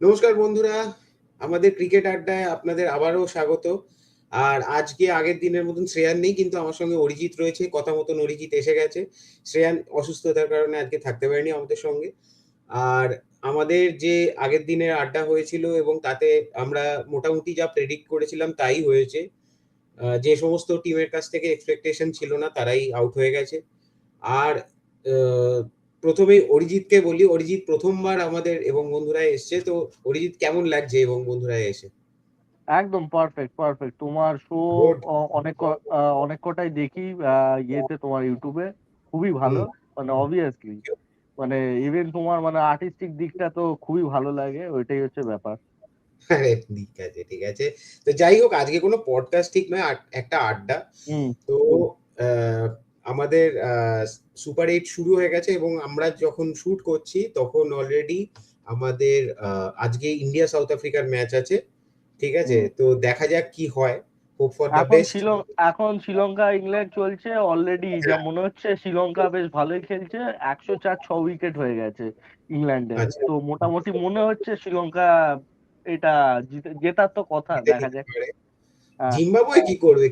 নমস্কার বন্ধুরা, আমাদের ক্রিকেট আড্ডায় আপনাদের আবারও স্বাগত। আর আজকে আগের দিনের মতন শ্রেয়ান নেই, কিন্তু আমার সঙ্গে অরিজিৎ রয়েছে। কথা মতন অরিজিৎ এসে গেছে। শ্রেয়ান অসুস্থতার কারণে আজকে থাকতে পারেনি আমাদের সঙ্গে। আর আমাদের যে আগের দিনের আড্ডা হয়েছিল এবং তাতে আমরা মোটামুটি যা প্রেডিক্ট করেছিলাম তাই হয়েছে। যে সমস্ত টিমের কাছ থেকে এক্সপেকটেশন ছিল না তারাই আউট হয়ে গেছে। আর প্রথমেই অরিজিৎকে বলি, অরিজিৎ প্রথমবার আমাদের এবং বন্ধুরায় এসছে। তো অরিজিৎ, কেমন লাগছে এবং বন্ধুরায় এসে? একদম পারফেক্ট পারফেক্ট। তোমার শো গুড। অনেক কটাই দেখি ইয়েতে, তোমার ইউটিউবে। খুবই ভালো। হুম। মানে অবভিয়াসলি, মানে ইভেন তোমার মানে আর্টিস্টিক দিকটা তো খুবই ভালো লাগে, ওইটাই হচ্ছে ব্যাপার। আরে ঠিক আছে, ঠিক আছে। তো যাই হোক, আজকে কোনো পডকাস্ট ঠিক নয়, একটা আড্ডা। হুম। তো আহ, আমাদের সুপার এইট শুরু হয়ে গেছে এবং আমরা যখন শুট করছি তখন অলরেডি আমাদের আজকে ইন্ডিয়া সাউথ আফ্রিকার ম্যাচ আছে। ঠিক আছে, হুম। তো দেখা যাক কি হয়। হোপ ফর দ্য এখন বেস্ট। এখন শ্রীলঙ্কা ইংল্যান্ড চলছে অলরেডি, যা মনে হচ্ছে শ্রীলঙ্কা বেশ ভালোই খেলছে। 104 6 উইকেট হয়ে গেছে ইংল্যান্ডের, আচ্ছা, তো মোটামুটি মনে হচ্ছে শ্রীলঙ্কা এটা জেতার তো কথা, জিতে দেখা যেতে যাক। পারে। আহ, জিম্বাবুয়ে কি করবে,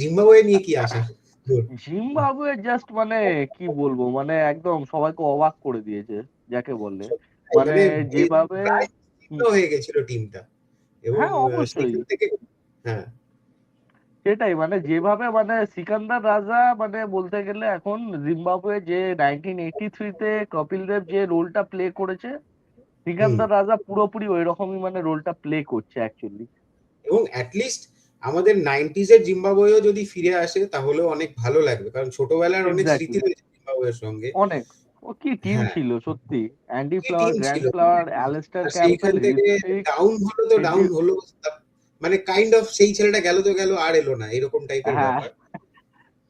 জিম্বাবুয়ে নিয়ে কি আশা? Good. জিম্বাবুয়ে জাস্ট মানে কি বলবো, মানে একদম সবাইকে অবাক করে দিয়েছে, যাকে বললে। তাই মানে মানে যেভাবে প্রায় ছিন্ন হুম, হয়ে গেছিল টিমটা এবং হ্যাঁ অবশ্যই, সেখান থেকে। হ্যাঁ। সেটাই মানে যেভাবে মানে সিকান্দার রাজা, মানে বলতে গেলে এখন জিম্বাবুয়ে যে 1983-তে কপিল দেব যে রোলটা প্লে করেছে, হুম। সিকান্দার রাজা পুরোপুরি ওই রকমই মানে রোলটা প্লে করছে অ্যাকচুয়ালি। এবং অ্যাটলিস্ট আমাদের নাইনটিজ এর জিম্বাবুয়েও যদি ফিরে আসে তাহলেও অনেক ভালো লাগবে, কারণ ছোটবেলার অনেক স্মৃতি এক্স্যাক্টলি। রয়েছে জিম্বাবুয়ের সঙ্গে। অনেক। ও কি টিম হ্যাঁ, ছিল সত্যি! অ্যান্ডি কি ফ্লাওয়ার, টিম ছিল! গ্র্যান্ড ফ্লাওয়ার, অ্যালিস্টার আর সেইখান ক্যাম্পবেল, থেকে ডাউন হলো তো ডাউন হলো। মানে কাইন্ড অফ সেই ছেলেটা গেল তো গেল, আর এলো না, এরকম টাইপের হ্যাঁ। ব্যাপার।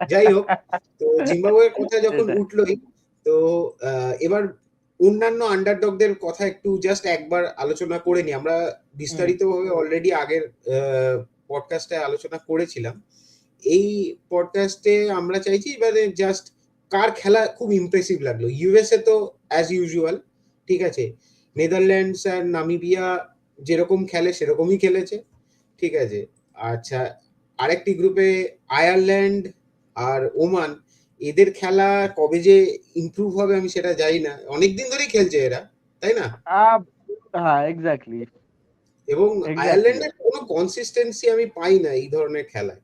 যাই হোক, তো জিম্বাবুয়ের কথা যখন সেটাই। উঠলোই, তো এবার অন্যান্য আন্ডারডগদের কথা একটু জাস্ট একবার আলোচনা করে নিই। আমরা হুম। বিস্তারিতভাবে অলরেডি আগের পডকাস্টে আলোচনা করেছিলাম। এই পডকাস্টে আমরা চাইছি এবারে জাস্ট কার খেলা খুব ইমপ্রেসিভ লাগলো। ইউএসএ তো অ্যাজ ইউজুয়াল, ঠিক আছে। নেদারল্যান্ডস আর নামিবিয়া যেরকম খেলে সেরকমই খেলেছে, ঠিক আছে। আচ্ছা, আরেকটি গ্রুপে আয়ারল্যান্ড আর ওমান, এদের খেলা কবে যে ইমপ্রুভ হবে আমি সেটা জানি না। অনেকদিন ধরেই খেলছে এরা, তাই না? আহ, হ্যাঁ এক্স্যাক্টলি। এবং এক্স্যাক্টলি। আয়ারল্যান্ডের কোনো কনসিস্টেন্সি আমি পাই না এই ধরনের খেলায়।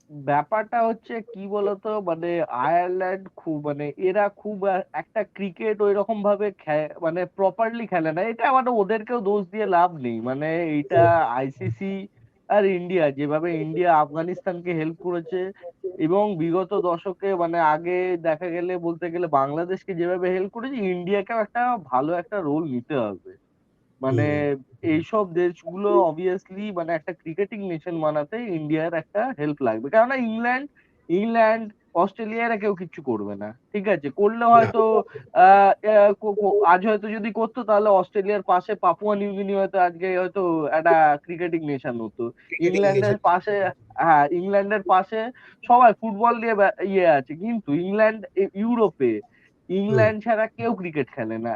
ব্যাপারটা হচ্ছে কি বলতো, মানে আয়ারল্যান্ড খুব মানে এরা খুব একটা ক্রিকেট ওই রকম ভাবে মানে প্রপারলি খেলে না। এটা মানে ওদেরকেও দোষ দিয়ে লাভ নেই, মানে এটা আইসিসি আর ইন্ডিয়া, যেভাবে ইন্ডিয়া আফগানিস্তানকে হেল্প করেছে এবং বিগত দশকে মানে আগে দেখা গেলে বলতে গেলে বাংলাদেশকে যেভাবে হেল্প করেছে, ইন্ডিয়াকেও একটা ভালো একটা রোল নিতে হবে। মানে হুম। এইসব দেশগুলো অবভিয়াসলি মানে একটা ক্রিকেটিং নেশন বানাতে ইন্ডিয়ার একটা হেল্প লাগবে, কেননা ইংল্যান্ড ইংল্যান্ড অস্ট্রেলিয়া এরা কেউ কিচ্ছু করবে না। ঠিক আছে, করলে না। হয়তো আজ হয়তো যদি করতো তাহলে অস্ট্রেলিয়ার পাশে পাপুয়া নিউ গিনি হয়তো আজকে হয়তো একটা ক্রিকেটিং নেশন হতো। ক্রিকেটিং ইংল্যান্ডের নেশন। পাশে, হ্যাঁ ইংল্যান্ডের পাশে সবাই ফুটবল দিয়ে ইয়ে আছে, কিন্তু ইংল্যান্ড ইউরোপে হুম। ইংল্যান্ড ছাড়া কেউ ক্রিকেট খেলে না।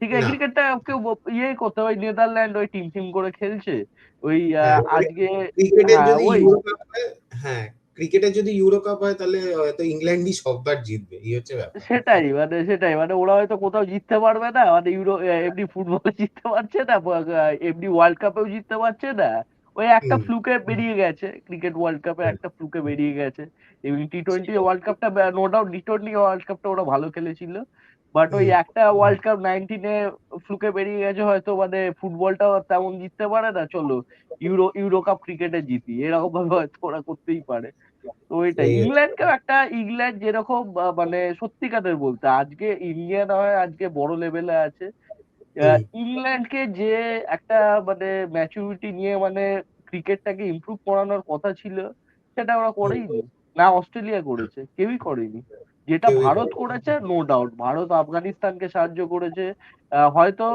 ঠিক আছে, না। ক্রিকেটটা কেউ ইয়ে করতে, ওই নেদারল্যান্ড ওই টিম টিম করে খেলছে ওই হ্যাঁ, মানে আজকে। ক্রিকেটের হ্যাঁ যদি ওই ইউরো কাপ হয়, হ্যাঁ, ক্রিকেটের যদি ইউরো কাপ হয় তাহলে হয়তো ইংল্যান্ডই সববার জিতবে, এই হচ্ছে ব্যাপার। সেটাই মানে ওরা হয়তো কোথাও জিততে পারবে না, মানে এমনি ফুটবলে জিততে পারছে না, এমনি ওয়ার্ল্ড কাপেও জিততে পারছে না। ওই একটা হুম। ফ্লুকে বেরিয়ে গেছে, ক্রিকেট ওয়ার্ল্ড কাপে হ্যাঁ, একটা ফ্লুকে বেরিয়ে গেছে। এবং টি-20 সেটাই। ওয়ার্ল্ড কাপটা, নো ডাউট টি-20 ওয়ার্ল্ড কাপটা ওরা ভালো খেলেছিল, বাট ওই হুম। একটা ওয়ার্ল্ড কাপ 19-এ ফ্লুকে বেরিয়ে গেছে হয়তো, মানে ফুটবলটাও তেমন জিততে পারে না, চলো ইউরো কাপ ক্রিকেটে জিতি, এরকম ভাবে হয়তো ওরা করতেই পারে। তো ওইটাই, এই হচ্ছে ইংল্যান্ডকেও ব্যাপার। একটা, ইংল্যান্ড যেরকম মানে সত্যিকারের বলতে আজকে ইন্ডিয়া না হয় আজকে বড় লেভেলে আছে, হুম। ইংল্যান্ডকে যে একটা মানে ম্যাচুরিটি নিয়ে মানে ক্রিকেটটাকে ইমপ্রুভ করানোর কথা ছিল, সেটা ওরা হুম। করেইনি। না অস্ট্রেলিয়া করেছে, কেউই করেনি। যেটা কেউই ভারত করে। করেছে, নো ডাউট ভারত আফগানিস্তানকে সাহায্য করেছে। হয়তো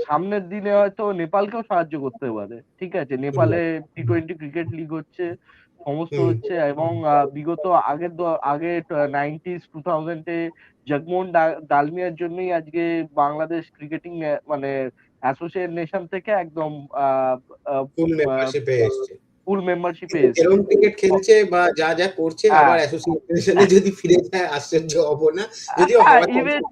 সামনের দিনে হয়তো নেপালকেও সাহায্য করতে পারে। ঠিক আছে, হুম। নেপালে টি-20 ক্রিকেট লিগ হচ্ছে, সমস্ত হুম। হচ্ছে, এবং বিগত আগে 90s 2000-এ জগমোহন ডালমিয়ার জন্যই আজকে বাংলাদেশ ক্রিকেটিং মানে অ্যাসোসিয়েট নেশন থেকে একদম ফুল মেম্বারশিপে এসছে। ফুল মেম্বারশিপে কিন্তু এসছে। যেরকম ক্রিকেট খেলছে বা যা যা করছে হ্যাঁ, আবার অ্যাসোসিয়েশনে যদি ফিরে যায় আশ্চর্য হব না, যদিও হওয়ার চান্স ইভেন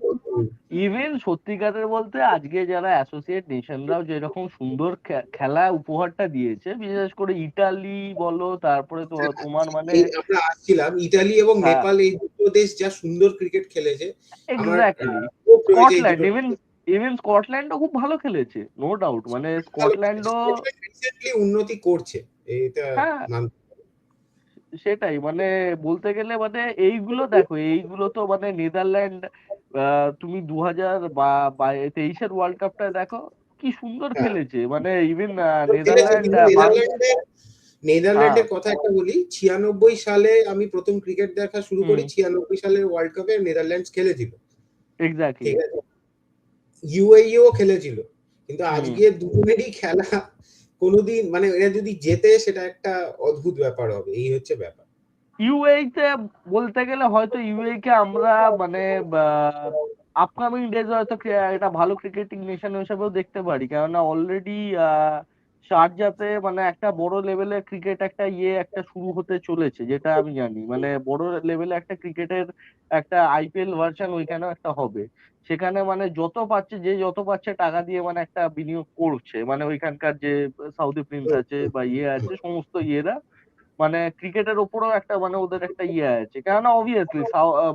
ইভেন সত্যিকারের বলতে আজকে যারা অ্যাসোসিয়েট নেশনরাও যেরকম সুন্দর খেলা উপহারটা দিয়েছে, বিশেষ করে ইটালি বলো, তারপরে তো তোমার মানে এই আমরা আসছিলাম ইতালি এবং হ্যাঁ, নেপাল, এই দুটো দেশ যা সুন্দর ক্রিকেট খেলেছে, আমার এক্স্যাক্টলি। খুব রয়েছে এই স্কটল্যান্ড, দুটো ইভেন ইভেন স্কটল্যান্ডও খুব ভালো খেলেছে, নো ডাউট। মানে ভালো খেলেছে। স্কটল্যান্ডও স্কটল্যান্ড রিসেন্টলি উন্নতি করছে, এটা হ্যাঁ, মানতে হবে। সেটাই মানে বলতে গেলে মানে এইগুলো দেখো, এইগুলো তো মানে নেদারল্যান্ড, তুমি 2023-এর ওয়ার্ল্ড কাপটা দেখো কি সুন্দর হ্যাঁ, খেলেছে। মানে ইভেন তো খেলেছে, নেদারল্যান্ড কিন্তু হ্যাঁ, নেদারল্যান্ডের কথা একটা বলি, 96 সালে আমি প্রথম ক্রিকেট দেখা শুরু করি, হুম, 96 সালের ওয়ার্ল্ড কাপে নেদারল্যান্ডস খেলেছিল। এক্স্যাক্টলি, ঠিক আছে, ইউএইও খেলেছিল, কিন্তু হুম। আজকে দুজনেরই খেলা কোনোদিন, মানে এরা যদি জেতে সেটা একটা অদ্ভুত ব্যাপার হবে, এই হচ্ছে ব্যাপার। ইউএই তে বলতে গেলে হয়তো ইউএই কে আমরা মানে আপকামিং ডেজ হয়তো একটা ভালো ক্রিকেটিং নেশন হিসেবেও দেখতে পারি, কেননা অলরেডি শারজাতে মানে একটা বড় লেভেলের ক্রিকেট একটা একটা শুরু হতে চলেছে, যেটা আমি জানি। মানে বড় লেভেলে একটা ক্রিকেটের একটা আইপিএল ভার্সন ওইখানেও একটা হবে। সেখানে মানে যত পাচ্ছে, যে যত পাচ্ছে টাকা দিয়ে মানে একটা বিনিয়োগ করছে, মানে ওইখানকার যে সাউথি প্রিন্স হুম, আছে হুম, বা হুম, আছে সমস্ত ইয়েরা মানে ক্রিকেটের উপরেও একটা মানে ওদের একটা আছে। কেননা obviously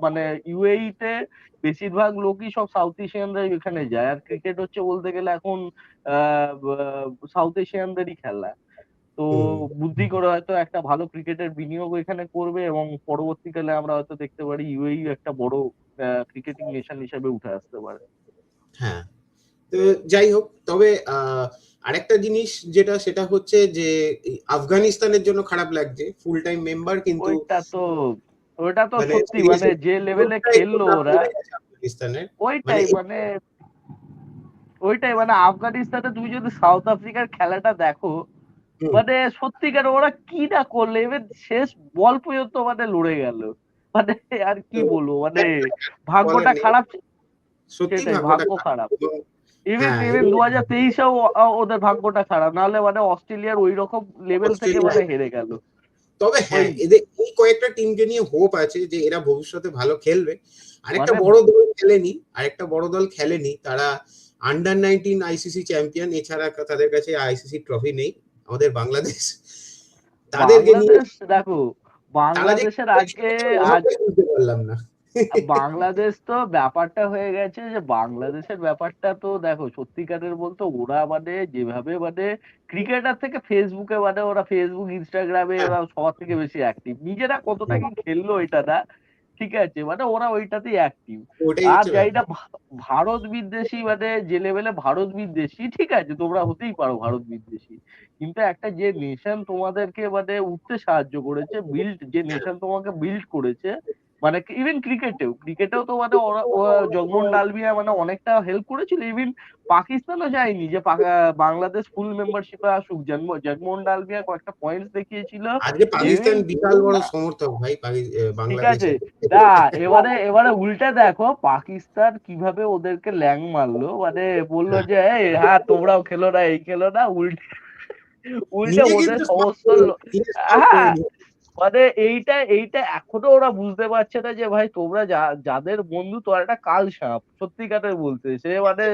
মানে UAE তে বেশিরভাগ লোকই সব সাউথ এশিয়ানরাই ওখানে যায়। আর ক্রিকেট হচ্ছে বলতে গেলে এখন আ বা সাউথ এশিয়ানদেরই খেলা। তো হুম, বুদ্ধি করে হয়তো একটা ভালো ক্রিকেটের বিনিয়োগ এখানে করবে এবং পরবর্তীকালে আমরা হয়তো দেখতে পারি UAE একটা বড় ক্রিকেটিং নেশন হিসেবে উঠে আসতে পারে। হ্যাঁ। তো যাই হোক, তবে আরেকটা জিনিস যেটা, সেটা হচ্ছে যে এই আফগানিস্তানের জন্য খারাপ লাগছে, ফুল টাইম মেম্বার কিন্তু ওইটা তো ওইটা তো মানে সত্যি মানে সিরিয়াসলি যে লেভেলে গ্রোথটা একটু খেললো নাম ওরা, কমে গেছে আফগানিস্তানের। মানে ওইটাই মানে ওইটাই মানে আফগানিস্তানে তুমি যদি সাউথ আফ্রিকার খেলাটা দেখো, হুম, মানে সত্যিকার ওরা কি না করলো, এবার শেষ বল পর্যন্ত মানে লড়ে গেল। মানে আর কি তো বলবো, মানে বলার ভাগ্যটা নেই। খারাপ। সত্যিই সেটাই, ভাগ্যটা ভাগ্য খারাপ। খারাপ। এবং ইভেন হ্যাঁ, ইভেন এবং 2023-এও ওদের ভাগ্যটা খারাপ। নাহলে মানে অস্ট্রেলিয়ার ঐরকম লেভেল থেকে অস্ট্রেলিয়া, মানে হেরে গেল। তবে ওই হ্যাঁ, এদের এই কয়েকটা টিমকে নিয়ে হোপ আছে যে এরা ভবিষ্যতে ভালো খেলবে। আরেকটা মানে বড় দল খেলেনি, আরেকটা বড় দল খেলেনি। তারা আন্ডার 19 আইসিসি চ্যাম্পিয়ন, এছাড়া তাদের কাছে আইসিসি ট্রফি নেই। আমাদের বাংলাদেশ, তাদেরকে নিয়ে বাংলাদেশ দেখো, তারা যে বাংলাদেশের কি আজকে খেলেছে আজ ওভাবে বুঝতে পারলাম না। বাংলাদেশ তো ব্যাপারটা হয়ে গেছে যে বাংলাদেশের ব্যাপারটা তো দেখো, সত্যিকারের বলতে ওরা মানে যেভাবে মানে ক্রিকেটার থেকে ফেসবুকে মানে ওরা ফেসবুক, ইনস্টাগ্রামে হ্যাঁ, ওরা সবার থেকে বেশি অ্যাক্টিভ। নিজেরা কতটা হুম, কি খেললো এটা না, ঠিক আছে, মানে ওরা ওইটাতেই অ্যাক্টিভ। ওটাই আর হচ্ছে যাইটা ব্যাপার। ভারত বিদ্বেষী, মানে যে লেভেলে ভারত বিদ্বেষী, ঠিক আছে তোমরা হতেই পারো ভারত বিদ্বেষী, কিন্তু একটা যে নেশন তোমাদেরকে মানে উঠতে সাহায্য করেছে, যে হ্যাঁ, নেশন তোমাকে বিল্ড করেছে, মানে ইভেন ক্রিকেটেও তো মানে ওরা জগমোহন ডালমিয়া মানে অনেকটা হেল্প করেছিল। ইভেন পাকিস্তানও যায়নি যে বাংলাদেশ ফুল মেম্বারশিপে আসুক। জগমোহন ডালমিয়া কয়েকটা পয়েন্টস দেখিয়েছিল। আজকে ইভেন পাকিস্তান বিশাল বড় সমর্থক ভাই ঠিক আছে, বাংলাদেশের। না এবারে এবারে উল্টে দেখো পাকিস্তান কিভাবে ওদেরকে ল্যাং মারলো, মানে বললো হ্যাঁ, যে এই হ্যাঁ তোমরাও খেলো না, এই খেলো না, উল্টে উল্টে নিজে ওদের কিন্তু সব সমস্ত করে নিজে সব করে হ্যাঁ, নিয়েছে। মানে এইটা এখনো ওরা বুঝতে পারছে না যে ভাই তোমরা যাদের বন্ধু তোর একটা কাল সাপ, সত্যিকারের বলতে সে মানে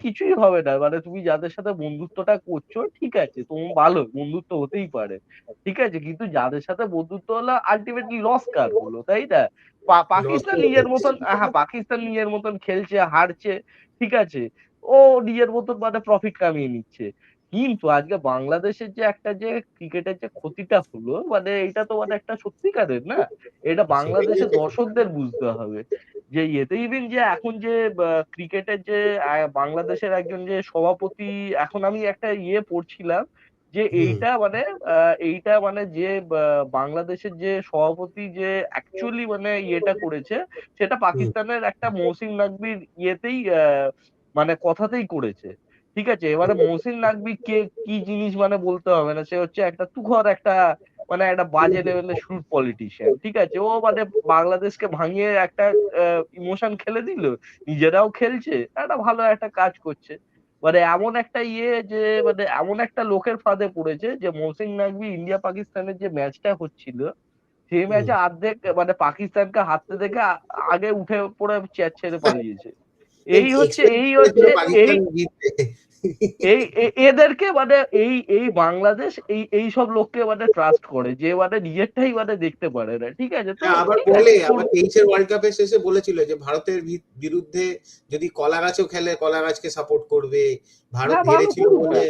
কিছুই হবে না। মানে তুমি যাদের সাথে বন্ধুত্বটা করছো, ঠিক আছে তুমি ভালো বন্ধুত্ব হতেই পারে, ঠিক আছে, কিন্তু যাদের সাথে বন্ধুত্ব হলো আলটিমেটলি লস কার হলো, তাই না? লস পাকিস্তান তো নিজের হচ্ছে। মতন, হ্যাঁ পাকিস্তান নিজের মতন খেলছে, হারছে, ঠিক আছে, ও নিজের মতন মানে প্রফিট কামিয়ে নিচ্ছে। কিন্তু আজকে বাংলাদেশের যে একটা যে ক্রিকেটের যে ক্ষতিটা হলো, মানে এটা তো মানে একটা সত্যিকারের না, এটা সেটাই বাংলাদেশের হচ্ছে। দর্শকদের বুঝতে হবে। যে ইয়েতে ইভেন যে এখন যে ক্রিকেটের যে বাংলাদেশের একজন যে সভাপতি, এখন আমি একটা পড়ছিলাম যে হুম, এইটা মানে যে বাংলাদেশের যে সভাপতি যে অ্যাকচুয়ালি মানে করেছে, সেটা হুম, পাকিস্তানের একটা মহসিন নাকবির ইয়েতেই মানে কথাতেই করেছে। ঠিক আছে? এবারে হুম, মহসিন নাকবী কে কি জিনিস মানে বলতে হবে না। সে হচ্ছে একটা তুখোড় একটা মানে একটা বাজে হুম, লেভেলের shrewd politician, ঠিক আছে? ও মানে বাংলাদেশকে ভাঙিয়ে একটা ইমোশন খেলে দিল। নিজেরাও খেলছে, একটা ভালো একটা কাজ করছে। মানে এমন একটা যে মানে এমন একটা লোকের ফাঁদে পড়েছে যে মহসিন নাকভি ইন্ডিয়া পাকিস্তানের যে ম্যাচটা হচ্ছিল সেই হুম। ম্যাচে অর্ধেক মানে পাকিস্তানকে হারতে দেখে আগে উঠে পড়ে চেয়ার ছেড়ে পালিয়েছে। এক্সপেক্ট এই করেছিল হচ্ছে এই পাকিস্তান জিতবে। এই এদেরকে মানে এই বাংলাদেশ এই সব লোককে মানে ট্রাস্ট করে যে মানে নিজেরটাই মানে দেখতে পারে না। ঠিক আছে? তো হ্যাঁ, আবার ঠিক বলে আছে আবার 23 এর ওয়ার্ল্ড কাপের শেষে বলেছিল যে ভারতের বিরুদ্ধে যদি কলা গাছও খেলে কলা গাছকে সাপোর্ট করবে। ভারত হ্যাঁ, ভালো হেরেছিল করুক না, বলে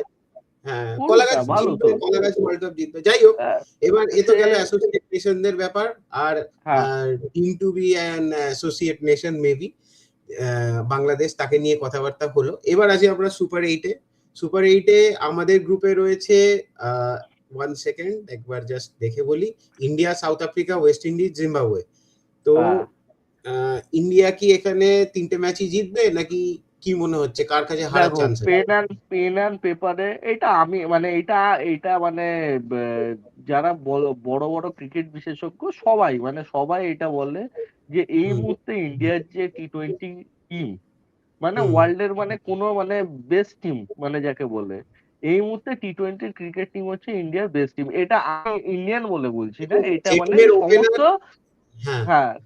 হ্যাঁ, করুক কলা না, গাছ ভালো জিতবে, তো। কলা গাছ ওয়ার্ল্ড কাপ জিতবে। যাই হোক, আহ, এবার এ তো সে গেল অ্যাসোসিয়েট নেশনদের ব্যাপার। আর হ্যাঁ, team to be an associate nation maybe Bangladesh, তাকে নিয়ে কথাবার্তা হলো। এবার আসি আমরা সুপার এইটে। সুপার এইটে আমাদের গ্রুপে রয়েছে, ওয়ান সেকেন্ড একবার জাস্ট দেখে বলি, India, south Africa, West Indies, Zimbabwe. তো হ্যাঁ। ইন্ডিয়া কি এখানে 3টে ম্যাচই জিতবে, নাকি কি মনে হচ্ছে কার কাছে হারার দেখো, চান্স আছে? পেন অ্যান্ড পেপারে এটা আমি মানে এটা মানে যারা বড় বড় ক্রিকেট বিশেষজ্ঞ সবাই এটা বলে যে এই হুম, মুহূর্তে ইন্ডিয়ার যে টি-20 টিম মানে হুম। ওয়ার্ল্ডের মানে কোনো মানে বেস্ট টিম মানে যাকে বলে এই মুহূর্তে টি-20 ক্রিকেট টিম হচ্ছে ইন্ডিয়ার বেস্ট টিম। এটা আমি ইন্ডিয়ান বলে বলছি না, এবং এটা যে মানে টিমের সমস্ত ওপেনার, হ্যাঁ, হ্যাঁ যে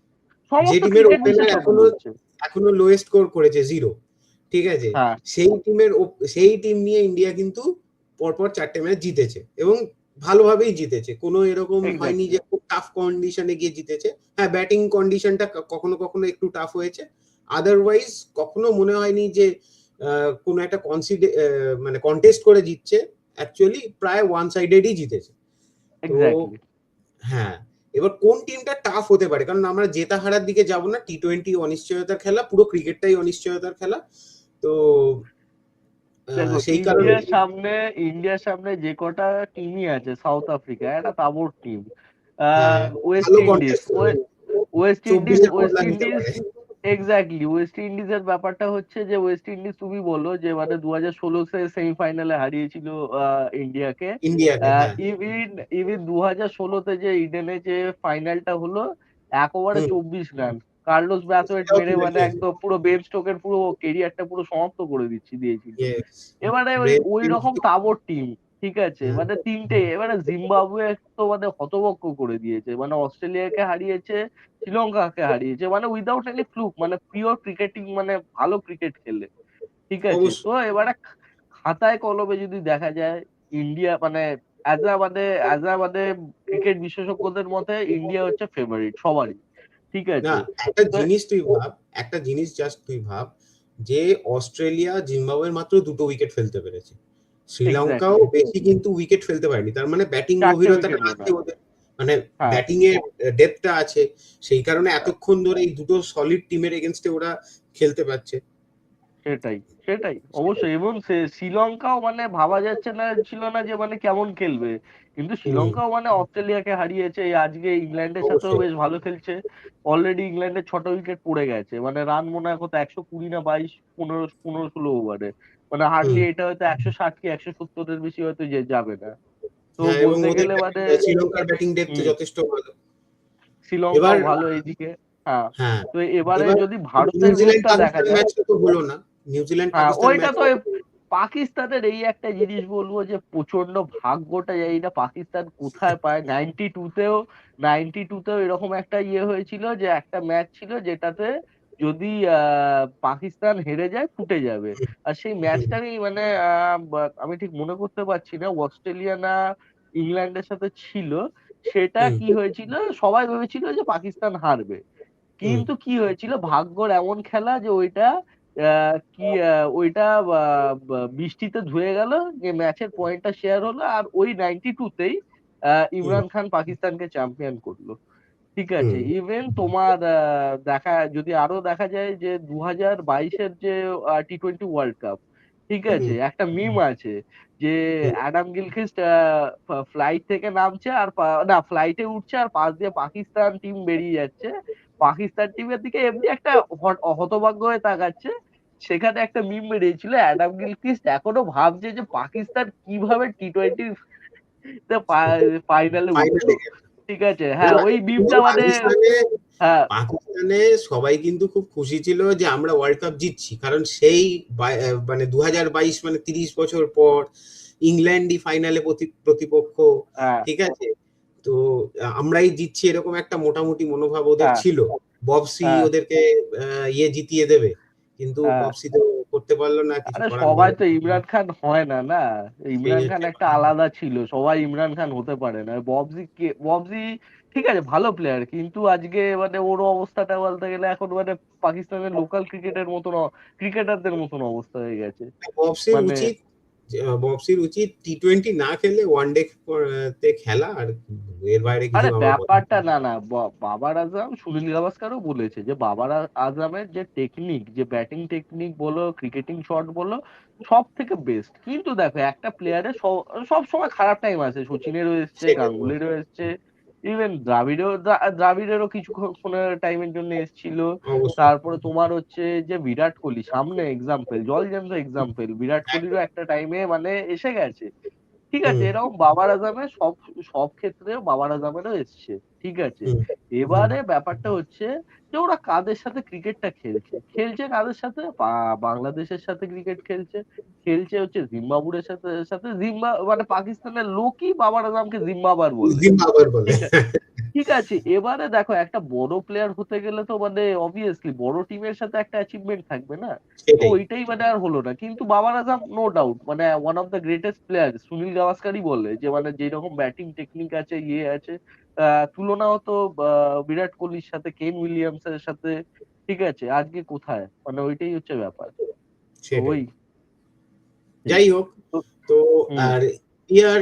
সমস্ত টিমের ক্রিকেট ওপেনার বিশেষজ্ঞ এখনো বলছে। এখনো লোয়েস্ট স্কোর করেছে 0, ঠিক আছে, হ্যাঁ, সেই টিম নিয়ে ইন্ডিয়া কিন্তু পরপর 4টে ম্যাচ জিতেছে এবং ভালোভাবেই জিতেছে। কোনো এরকম হয়নি এক্স্যাক্টলি, যে খুব টাফ কন্ডিশনে গিয়ে জিতেছে। হ্যাঁ, ব্যাটিং কন্ডিশনটা কখনো কখনো একটু টাফ হয়েছে। আদারওয়াইজ কখনো মনে হয়নি যে কোনো একটা মানে কন্টেস্ট করে জিতছে। অ্যাকচুয়ালি প্রায় ওয়ান সাইডেডই জিতেছে। তো এক্স্যাক্টলি। হ্যাঁ, এবার কোন টিমটা টাফ হতে পারে, কারণ আমরা জেতা হারার দিকে যাব না। টি-20 অনিশ্চয়তার খেলা, পুরো ক্রিকেটটাই অনিশ্চয়তার খেলা। তো দেখো, সেই কারণে ইন্ডিয়ার সামনে যে কটা টিমই আছে, সাউথ আফ্রিকা একটা তাবড় টিম, হ্যাঁ, ওয়েস্ট ভালো ইন্ডিজ কন্টেস্ট করবে, ওয়েস্ট ইন্ডিজ 24-এ ওয়েস্ট বদলা নিতে ইন্ডিজ পারে। এক্স্যাক্টলি ওয়েস্ট ইন্ডিজের ব্যাপারটা হচ্ছে যে ওয়েস্ট ইন্ডিজ তুমি বলো যে মানে 2016 সেমিফাইনালে হারিয়েছিল ইন্ডিয়াকে। ইন্ডিয়াকে, হ্যাঁ। ইভিন ইভিন 2016 যে ইডেনে যে ফাইনালটা হলো 1 ওভারে হুম, 24 রান কার্লোস ব্রাথওয়েট সেটাও মেরে তুলে মানে নিয়েছে। একদম পুরো বেন স্টোকের পুরো কেরিয়ারটা পুরো সমাপ্ত করে দিয়েছিল। ইয়েস, এবারে ওই রকম কিন্তু তাবড় টিম, ঠিক আছে, হ্যাঁ, মানে তিনটে, এবারে জিম্বাবুয়ে তো মানে হতবম্ব করে দিয়েছে, মানে অস্ট্রেলিয়াকে হারিয়েছে, শ্রীলঙ্কাকে হারিয়েছে, মানে উইদাউট এনি ফ্লুক, মানে পিওর ক্রিকেটিং, মানে ভালো ক্রিকেট খেলে। ঠিক আছে, তো অবশ্যই। এবারে খাতায় কলমে যদি দেখা যায় ইন্ডিয়া মানে অ্যাজ আ ক্রিকেট বিশেষজ্ঞদের মতে ইন্ডিয়া হচ্ছে ফেভারিট সবারই। ঠিক না, আছে, একটা তো জিনিস তুই ভাব, একটা জিনিস জাস্ট তুই ভাব, যে অস্ট্রেলিয়া জিম্বাবুয়ের মাত্র 2টো উইকেট ফেলতে পেরেছে। শ্রীলঙ্কাও এক্স্যাক্টলি বেশি কিন্তু উইকেট ফেলতে পারেনি। তার মানে ব্যাটিং 4টে উইকেট গভীরতাটা ওটা। আছে ওদের। মানে হ্যাঁ, ব্যাটিং এর ডেপথটা আছে। সেই কারণে এতক্ষণ ধরে এই দুটো সলিড টিমের এগেইনস্টে ওরা খেলতে পারছে। সেটাই, সেটাই। অবশ্যই, এবং শ্রীলঙ্কাও মানে ভাবা যাচ্ছে না ছিল না যে মানে কেমন খেলবে। কিন্তু হুম, শ্রীলঙ্কাও মানে অস্ট্রেলিয়াকে হারিয়েছে। এই আজকে ইংল্যান্ডের সাথেও অবশ্যই। বেশ ভালো খেলছে। অলরেডি ইংল্যান্ডের 6টা উইকেট পড়ে গেছে। মানে রান মনে হয় কত 120 না 22, 15-16 ওভারে। মানে হুম, হার্ডলি এটা হয়তো 160 কি 170 এর বেশি হয়তো যাবে না। তো হ্যাঁ, এবং বলতে ওদের গেলে মানে শ্রীলঙ্কার ব্যাটিং ডেপথ হুম, যথেষ্ট ভালো। এবার শ্রীলঙ্কাও ভালো এইদিকে। হ্যাঁ, হ্যাঁ, তো এবারে এবার যদি ভারতের নিউজিল্যান্ড গ্রুপটা দেখা পাকিস্তান যায়, ম্যাচটা তো হলো না। নিউজিল্যান্ড হ্যাঁ, পাকিস্তান ওইটা ম্যাচ তো পাকিস্তানের এই একটা জিনিস বলবো যে প্রচন্ড ভাগ্যটা জানি না পাকিস্তান কোথায় পায়। 92তেও এরকম একটা হয়েছিল যে একটা ম্যাচ ছিল যেটাতে যদি পাকিস্তান হেরে যায় ফুটে যাবে। আর সেই ম্যাচটা আমি মানে আমি ঠিক মনে করতে পারছি না অস্ট্রেলিয়া না ইংল্যান্ডের সাথে ছিল। সেটা হুম, কি হয়েছিল, সবাই ভেবেছিল যে পাকিস্তান হারবে। হুম, কিন্তু কি হয়েছিল, ভাগ্যর এমন খেলা যে ওইটা বৃষ্টিতে ধুয়ে গেল, যে ম্যাচের পয়েন্টটা শেয়ার হলো, আর ওই 92 তেই হুম, ইমরান খান পাকিস্তানকে চ্যাম্পিয়ন করলো। ঠিক আছে, হুম, ইভেন তোমার যদি আরো দেখা যায় যে 2022-এর যে টি-20 ওয়ার্ল্ড কাপ, ঠিক আছে, হুম, একটা মিম আছে যে হুম, অ্যাডাম গিলক্রিস্ট ফ্লাইট থেকে নামছে আর না ফ্লাইটে উঠছে আর পাশ দিয়ে পাকিস্তান টিম বেরিয়ে যাচ্ছে, পাকিস্তান টিমের দিকে এমনি একটা হতভাগ্য হয়ে তাকাচ্ছে। সেখানে একটা মিম বেরিয়েছিল, অ্যাডাম গিলক্রিস্ট এখনো ভাবছে যে পাকিস্তান কিভাবে টি-20 তে ফাইনালে উঠলো। ফাইনালে। ঠিক আছে, হ্যাঁ, এবার ওই কিন্তু মিমটা মানে পাকিস্তানে হ্যাঁ পাকিস্তানে সবাই কিন্তু খুব খুশি ছিল যে আমরা ওয়ার্ল্ড কাপ জিতছি, কারণ সেই মানে 2022 মানে 30 বছর পর ইংল্যান্ডই ফাইনালে প্রতিপক্ষ, হ্যাঁ ঠিক আছে? তো আমরাই জিতছি এরকম একটা মোটামুটি মনোভাব ওদের হ্যাঁ ছিল। ববসি হ্যাঁ ওদেরকে জিতিয়ে দেবে, কিন্তু হ্যাঁ। ববসি তো করতে পারলো না, কিছু আরে করার সবাই নেই। তো ইমরান খান হয় না, না। সেই ইমরান খান হচ্ছে একটা আলাদা ছিল, সবাই ইমরান খান হতে পারে না। ববজি ঠিক আছে, ভালো প্লেয়ার, কিন্তু আজকে মানে ওর অবস্থাটা বলতে গেলে এখন মানে পাকিস্তানের লোকাল ক্রিকেটারদের মতন অবস্থা হয়ে গেছে। ববসির মানে উচিত ববসির উচিত টি-20 না খেলে ওয়ানডে তে খেলা, আর কি বলবো, এর বাইরে কিছু আরে আমার বলার ব্যাপারটা নেই। না, না, বাবার আজম সুনীল গাভাস্কারও বলেছে যে বাবার আজমের যে টেকনিক, যে ব্যাটিং টেকনিক বলো, ক্রিকেটিং শট বলো, সব থেকে বেস্ট। কিন্তু দেখো একটা প্লেয়ারের সব সময় খারাপ টাইম আছে, সচিনেরও এসছে, সেটাই, গাঙ্গুলিরও এসছে, ইভেন দ্রাবিড়েরও কিছুক্ষণের টাইমের জন্য এসছিল। অবশ্যই। তারপরে তোমার হচ্ছে যে বিরাট কোহলি সামনে এক্সাম্পল, জলজ্যান্ত এক্সাম্পল, বিরাট কোহলিরও একটা টাইমে মানে এসে গেছে। ঠিক আছে, হুম, এরকম বাবার আজমের সব সব ক্ষেত্রে বাবার আজমেরও এসছে। ঠিক আছে, হুম, হুম, এবারে ব্যাপারটা হচ্ছে যে ওরা কাদের সাথে ক্রিকেটটা খেলছে, খেলছে কাদের সাথে, বাংলাদেশের সাথে ক্রিকেট খেলছে, খেলছে হচ্ছে জিম্বাবুয়ের সাথে সাথে মানে পাকিস্তানের লোকই বাবার আজমকে জিম্বাবুয়ার বলে। জিম্বাবুয়ের বলে। ঠিক আছে, ঠিক আছে, এবারে দেখো একটা বড় প্লেয়ার হতে গেলে তো মানে অবভিয়াসলি বড় টিমের সাথে একটা অ্যাচিভমেন্ট থাকবে না। তো সেটাই। ওইটাই মানে আর হলো না, কিন্তু বাবার আজম নো ডাউট মানে one of the greatest player. Sunil গাভাস্কারই বলে যে মানে যেরকম ব্যাটিং টেকনিক আছে, ইয়ে আছে, তুলনা হতো বিরাট কোহলির সাথে, কেন উইলিয়ামসের সাথে। ঠিক আছে, আজকে কোথায়, মানে ওইটাই হচ্ছে ব্যাপার। তো সেটাই। ওই সেই। যাই হোক, তো তো হুম। আর ইয়ার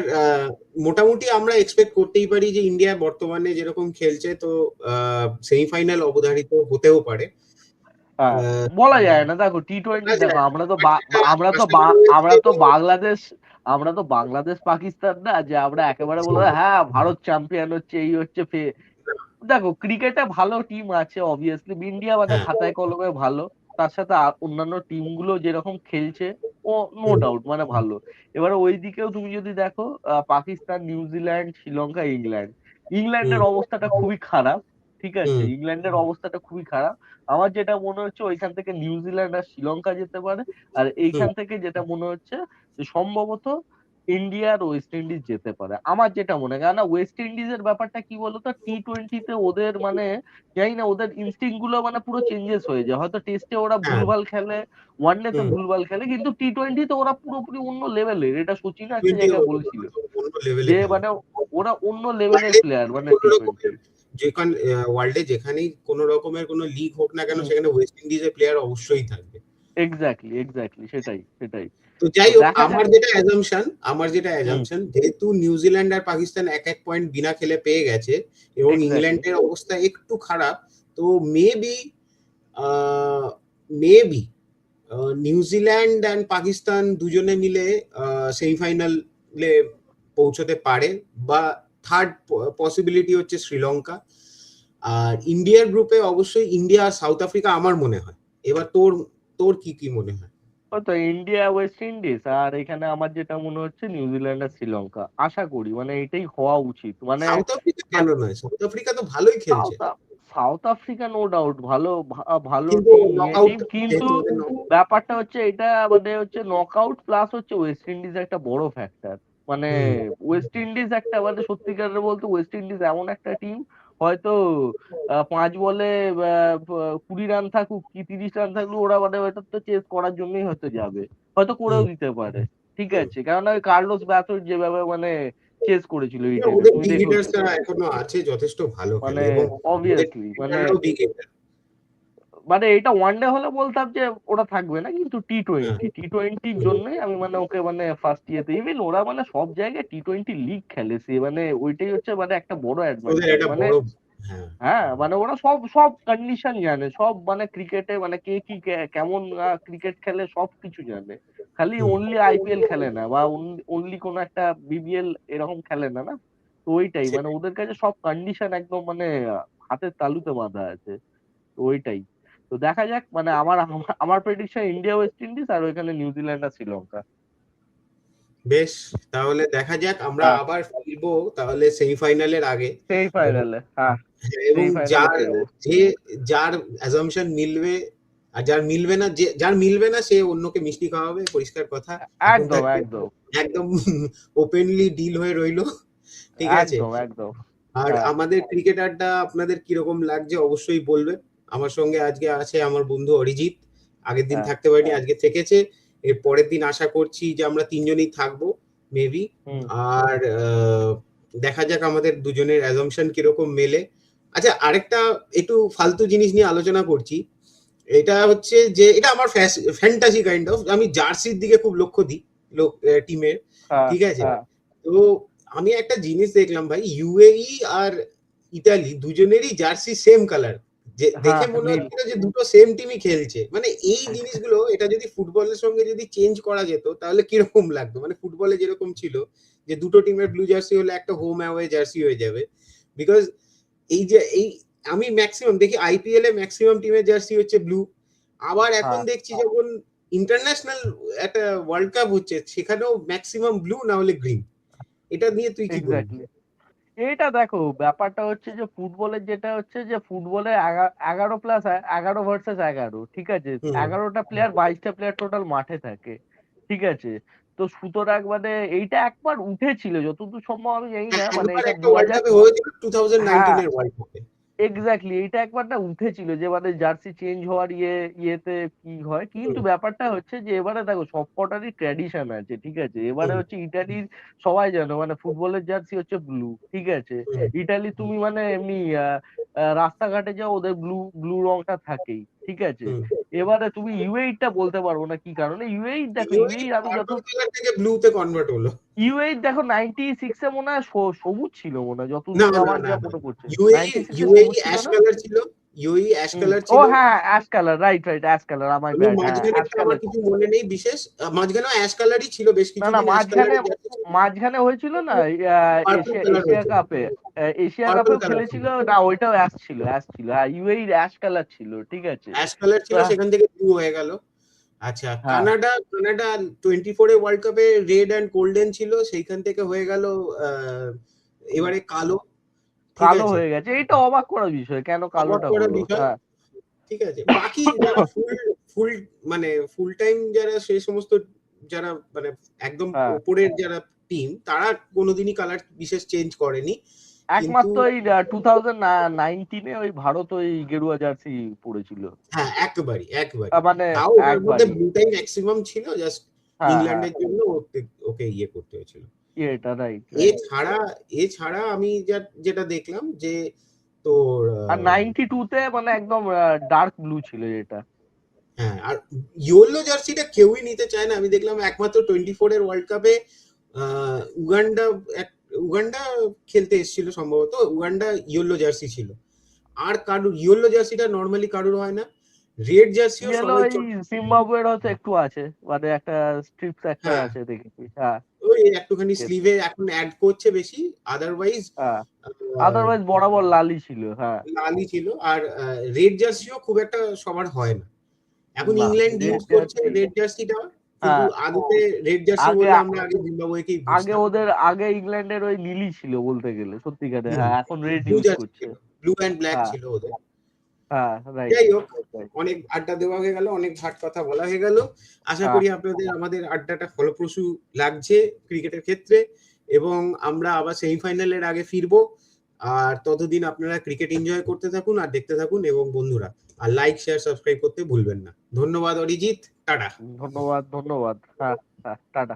মোটামুটি আমরা এক্সপেক্ট করতেই পারি যে ইন্ডিয়া বর্তমানে যেরকম খেলছে, তো সেমিফাইনাল অবধারিত হতেও পারে। হ্যাঁ, আহ, বলা যায় না। দেখো টি-20 বলা দেখো, যায় না, বাট যেটা আশা করা হয়েছে আমরা তো এবং বাংলাদেশ, আমরা তো বাংলাদেশ পাকিস্তান না যে আমরা একেবারে বলবো হ্যাঁ ভারত চ্যাম্পিয়ন হচ্ছে, এই হচ্ছে দেখো ক্রিকেটে ভালো টিম আছে অবভিয়াসলি, ইন্ডিয়া মানে হ্যাঁ, খাতায় কলমে ভালো। তার সাথে অন্যান্য টিম গুলো যেরকম খেলছে, ও নো হুম, ডাউট মানে ভালো। এবারে ওই দিকেও তুমি যদি দেখো, পাকিস্তান, নিউজিল্যান্ড, শ্রীলঙ্কা, ইংল্যান্ড, হুম, ইংল্যান্ডের অবস্থাটা খুবই খারাপ। ঠিক আছে, হুম, ইংল্যান্ডের অবস্থাটা খুবই খারাপ। আমার যেটা মনে হচ্ছে ওইখান থেকে নিউজিল্যান্ড আর শ্রীলঙ্কা যেতে পারে। আর হুম, এইখান থেকে যেটা মনে হচ্ছে যে সম্ভবত ইন্ডিয়া আর ওয়েস্ট ইন্ডিজ যেতে পারে, আমার যেটা মনে হয়। কেননা ওয়েস্ট ইন্ডিজের ব্যাপারটা কি বলতো, টি-20 তে ওদের মানে জানি না, ওদের ইনস্টিংক্ট গুলো মানে পুরো চেঞ্জেস হয়ে যায়। হয়তো টেস্টে ওরা হ্যাঁ, ভুলভাল খেলে, ওয়ানডে তে হুম, ভুলভাল খেলে, কিন্তু টি-20 তে ওরা পুরোপুরি অন্য লেভেলের। এটা সচিন একটা টোয়েন্টি জায়গায় ওরা বলেছিল তো অন্য লেভেলে যে খেলে। মানে ওরা অন্য লেভেলের ওয়ার্ল্ডে প্লেয়ার মানে কোনো টি-20। রকমের ওয়ার্ল্ডে যেখানেই কোনো রকমের কোনো লিগ হোক না কেন, হুম, সেখানে ওয়েস্ট ইন্ডিজের প্লেয়ার অবশ্যই থাকবে। এক্স্যাক্টলি, এক্স্যাক্টলি, সেটাই, সেটাই। তো তো যাই হোক, দেখা যাক। আমার যেটা হুম, অ্যাজাম্পশন, যেহেতু নিউজিল্যান্ড আর পাকিস্তান এক এক পয়েন্ট বিনা খেলে পেয়ে গেছে এবং এক্স্যাক্টলি। ইংল্যান্ডের অবস্থা একটু খারাপ, তো maybe maybe New Zealand and Pakistan দুজনে মিলে সেমিফাইনালে পৌঁছতে পারে, বা থার্ড পসিবিলিটি হচ্ছে শ্রীলঙ্কা। আর ইন্ডিয়ার গ্রুপে অবশ্যই ইন্ডিয়া আর সাউথ আফ্রিকা আমার মনে হয়। এবার তোর তোর কি কি মনে হয়? ও তো ইন্ডিয়া, ওয়েস্ট ইন্ডিজ, আর এখানে আমার যেটা মনে হচ্ছে নিউজিল্যান্ড আর শ্রীলঙ্কা। আশা করি মানে এটাই হওয়া উচিত মানে। সাউথ আফ্রিকা কেন নয়? সাউথ আফ্রিকা তো ভালোই খেলছে, South South Africa no doubt ভালো, ভালো কিন্তু টিম, ইয়ে নকআউট টিম, কিন্তু যেহেতু ওদের ব্যাপারটা হচ্ছে এটা মানে হচ্ছে নকআউট প্লাস হচ্ছে ওয়েস্ট ইন্ডিজ একটা বড় ফ্যাক্টর। মানে হুম, ওয়েস্ট ইন্ডিজ একটা মানে সত্যিকারের বলতে ওয়েস্ট ইন্ডিজ এমন একটা টিম, হয়তো 5 বলে 20 রান থাকুক কি 30 রান থাকলেও ওরা মানে ওটা তো চেস করার জন্যই হয়তো যাবে, হয়তো করেও হুম, দিতে পারে। ঠিক হুম। আছে, কারণ ওই কার্লোস ব্যাথোর যেভাবে মানে চেস করেছিল এই না, টেনে, ওদের তুমি বিগ দেখেছো হিটার্সরা এখনো আছে, যথেষ্ট ভালো মানে খেলে, এবং ওদের অবভিয়াসলি মানে ক্রিকেটাররাও বিগ হিটার। মানে এটা ওয়ানডে হলে বলতাম যে ওরা থাকবে না, কিন্তু হ্যাঁ, টি-20র হুম। জন্যই আমি মানে ওকে মানে ফার্স্ট ইয়েতে, ইভেন ওরা মানে সব জায়গায় টি-20 লিগ খেলে, সে মানে ওইটাই হচ্ছে মানে একটা বড় ওদের অ্যাডভান্টেজ একটা মানে। বড়, হ্যাঁ, হ্যাঁ, মানে ওরা সব সব কন্ডিশন জানে, সব মানে ক্রিকেটে মানে কে কি কেমন ক্রিকেট খেলে সবকিছু জানে। খালি হুম, অনলি আইপিএল খেলে না, বা অনলি কোনো একটা বিবিএল এরকম খেলে না, না। তো ওইটাই মানে সেটাই। ওদের কাছে সব কন্ডিশন একদম মানে হাতের তালুতে বাঁধা আছে। তো ওইটাই। তো দেখা যাক মানে আমার প্রেডিকশন ইন্ডিয়া, ওয়েস্ট ইন্ডিজ, আর ওইখানে নিউজিল্যান্ড আর শ্রীলঙ্কা। বেশ, তাহলে দেখা যাক, আমরা হ্যাঁ, আবার ফিরবো তাহলে সেমিফাইনালের আগে, সেই এবং ফাইনালে। হ্যাঁ, এবং সেমিফাইনালে খেলবো। যার অ্যাজাম্পশন মিলবে আর যার মিলবে না, যার মিলবে না সে অন্যকে মিষ্টি খাওয়াবে, পরিষ্কার কথা এখন একদম থাকবে, একদম একদম ওপেনলি ডিল হয়ে রইলো, ঠিক আছে। একদম একদম। আর হ্যাঁ আমাদের ক্রিকেটারটা আপনাদের কিরকম লাগছে অবশ্যই বলবেন। আমার সঙ্গে আজকে আছে আমার বন্ধু অরিজিৎ, আগের দিন হ্যাঁ থাকতে পারিনি, আজকে থেকেছে। এর পরের দিন আশা করছি যে আমরা তিনজনই থাকবো মেবি। হুম আর দেখা যাক আমাদের দুজনের অ্যাজাম্পশন কিরকম মেলে। আচ্ছা, আরেকটা একটু ফালতু জিনিস নিয়ে আলোচনা করছি। এটা হচ্ছে যে এটা আমার ফ্যান্টাসি কাইন্ড অফ, আমি জার্সির দিকে খুব লক্ষ্য দিই টিমের, হ্যাঁ ঠিক আছে। হ্যাঁ তো আমি একটা জিনিস দেখলাম ভাই, ইউএই আর ইতালি দুজনেরই জার্সি সেম কালার, যে হ্যাঁ দেখে মনে নীল। হচ্ছিল যে দুটো সেম টিমই খেলছে। মানে এই জিনিসগুলো, এটা যদি ফুটবলের সঙ্গে যদি চেঞ্জ করা যেত তাহলে কিরকম লাগতো, মানে ফুটবলে যেরকম ছিল যে দুটো টিমের ব্লু জার্সি হলে একটা হোম অ্যাওয়ে জার্সি হয়ে যাবে। বিকজ এই আমি ম্যাক্সিমাম দেখি আইপিএল এ ম্যাক্সিমাম টিমের জার্সি হচ্ছে ব্লু। আবার এখন হ্যাঁ দেখছি যখন ইন্টারন্যাশনাল একটা ওয়ার্ল্ড কাপ হচ্ছে সেখানেও ম্যাক্সিমাম ব্লু না হলে গ্রিন। এটা নিয়ে তুই কি বলবি? এক্স্যাক্টলি। এইটা দেখো, ব্যাপারটা হচ্ছে যে ফুটবলের যেটা হচ্ছে যে ফুটবলে 11 ভার্সেস 11, ঠিক আছে। হুম। 11টা প্লেয়ার, 22টা প্লেয়ার টোটাল মাঠে থাকে, ঠিক আছে। তো সুতরাং মানে এইটা একবার উঠেছিল, যতদূর সম্ভব আমি জানি না, মানে একবার এটা একটা দু ওয়ার্ল্ড হাজার কাপে হয়েছিল হ্যাঁ 2019 এর ওয়ার্ল্ড কাপে। এক্স্যাক্টলি, এইটা একবার না উঠেছিল যে মানে জার্সি চেঞ্জ হওয়ার ইয়েতে কি হয়, কিন্তু হুম, ব্যাপারটা হচ্ছে যে এবারে দেখো সবকটারই ট্র্যাডিশন আছে, ঠিক আছে। এবারে হুম, হচ্ছে ইটালির, সবাই জানো মানে ফুটবলের জার্সি হচ্ছে ব্লু, ঠিক আছে। হুম, ইটালি তুমি মানে এমনি রাস্তাঘাটে যাও, ওদের ব্লু ব্লু রংটা থাকেই, ঠিক আছে। হুম। এবারে তুমি ইউএই টা বলতে পারবো না কি কারণে। ইউএই দেখো, ইউএই ইউএই আমি যত পার্পল কালার থেকে ব্লুতে কনভার্ট হলো। ইউএই দেখো 96-এ মনে হয় সবুজ ছিল মনে হয়, না, যতদূর না, আমার না, যা না। মনে পড়ছে। ইউএই 96-এ ইউএই সবুজ ছিল অ্যাশ না? কালার ছিল। ইউএই অ্যাশ হুম। কালার ও ছিল। হ্যাঁ, ash colour, right right, ash colour, আমার আমি ব্যাড, হ্যাঁ অ্যাশ মাঝখানেরটা আমার কালার। কিছু মনে নেই বিশেষ। মাঝখানেও অ্যাশ কালারই ছিল, বেশ না না, কিছুদিন অ্যাশ মাঝখানে কালারের জার্সি ছিল। মাঝখানে হয়েছিল না, পার্পল এশিয়া কালার এশিয়া হয়েছিল। কাপে, এশিয়া পার্পল কাপেও কালার ছিল। খেলেছিল না, ওইটাও অ্যাশ ছিল, অ্যাশ ছিল, হ্যাঁ ইউএই অ্যাশ কালার ছিল, ঠিক আছে। অ্যাশ কালার তো ছিল, সেখান থেকে ব্লু হয়ে গেল। আচ্ছা, হ্যাঁ কানাডা কানাডা 24 এ ওয়ার্ল্ড কাপে রেড অ্যান্ড গোল্ডেন ছিল, সেইখান থেকে হয়ে গেল আহ, এবারে কালো, ঠিক কালো আছে। হয়ে গেছে, এইটা অবাক করার বিষয়, কেন অবাক কালোটা করার হলো, বিষয়, হ্যাঁ। ঠিক আছে। বাকি যারা ফুল মানে ফুল টাইম যারা, সেই সমস্ত যারা মানে একদম হ্যাঁ ওপরের যারা টিম, তারা কোনোদিনই কালার বিশেষ চেঞ্জ করেনি। কিন্তু একমাত্র ওই 2019-এ ওই ভারত ওই গেরুয়া জার্সি পড়েছিল, হ্যাঁ, একবারই মানে তাও ওটার মধ্যে একবারই। ব্লুটাই ম্যাক্সিমাম ছিল, জাস্ট হ্যাঁ হ্যাঁ, ইংল্যান্ডের জন্য ওকে ওকে ইয়ে করতে হয়েছিল। এটা রাইট রাইট। এছাড়া এছাড়া আমি যেটা দেখলাম যে তোর আর 92-তে মানে একদম ডার্ক ব্লু ছিল যেটা। হ্যাঁ, আর ইয়েলো জার্সিটা কেউই নিতে চায় না। আমি দেখলাম একমাত্র 24 এর ওয়ার্ল্ড কাপে উগান্ডা উগান্ডা খেলতে এসেছিল সম্ভবত, উগান্ডা ইয়েলো জার্সি ছিল। আর কারুর ইয়েলো জার্সিটা নর্মালি কারুর হয় না। রেড জার্সিও ইয়েলো সবাই এই জিম্বাবুয়ের হয়তো একটু আছে, মানে একটা স্ট্রিপস একটা হ্যাঁ, আছে দেখেছি, হ্যাঁ। ওই একটুখানি Yes, স্লিভে এখন অ্যাড করছে বেশি, আদারওয়াইজ হ্যাঁ আদারওয়াইজ বরাবর লালই ছিল, হ্যাঁ। লালই ছিল। আর রেড জার্সিও খুব একটা সবার হয় না। এখন না ইংল্যান্ড রেড ইউজ করছে জার্সি, রেড জার্সিটা, কিন্তু হ্যাঁ আদতে রেড জার্সি আগে বললে আমরা আগে জিম্বাবুয়েকেই আগে বুঝতাম। ওদের আগে ইংল্যান্ডের ওই নীলই ছিল বলতে গেলে সত্যিকারে, হুম, হ্যাঁ এখন রেড ব্লু ইউজ জার্সি করছে। ছিল, ব্লু অ্যান্ড ব্ল্যাক হ্যাঁ ছিল ওদের। হ্যাঁ, রাইট যাই হোক, রাইট। অনেক আড্ডা দেওয়া হয়ে গেল, অনেক ভাট কথা বলা হয়ে গেল। আশা হ্যাঁ করি আপনাদের আমাদের আড্ডাটা ফলপ্রসূ লাগছে ক্রিকেটের ক্ষেত্রে, এবং আমরা আবার সেমিফাইনালের আগে ফিরবো। আর ততদিন আপনারা ক্রিকেট এনজয় করতে থাকুন আর দেখতে থাকুন, এবং বন্ধুরা আর লাইক শেয়ার সাবস্ক্রাইব করতে ভুলবেন না। ধন্যবাদ অরিজিৎ, টাটা। ধন্যবাদ ধন্যবাদ, হ্যাঁ হ্যাঁ, টাটা।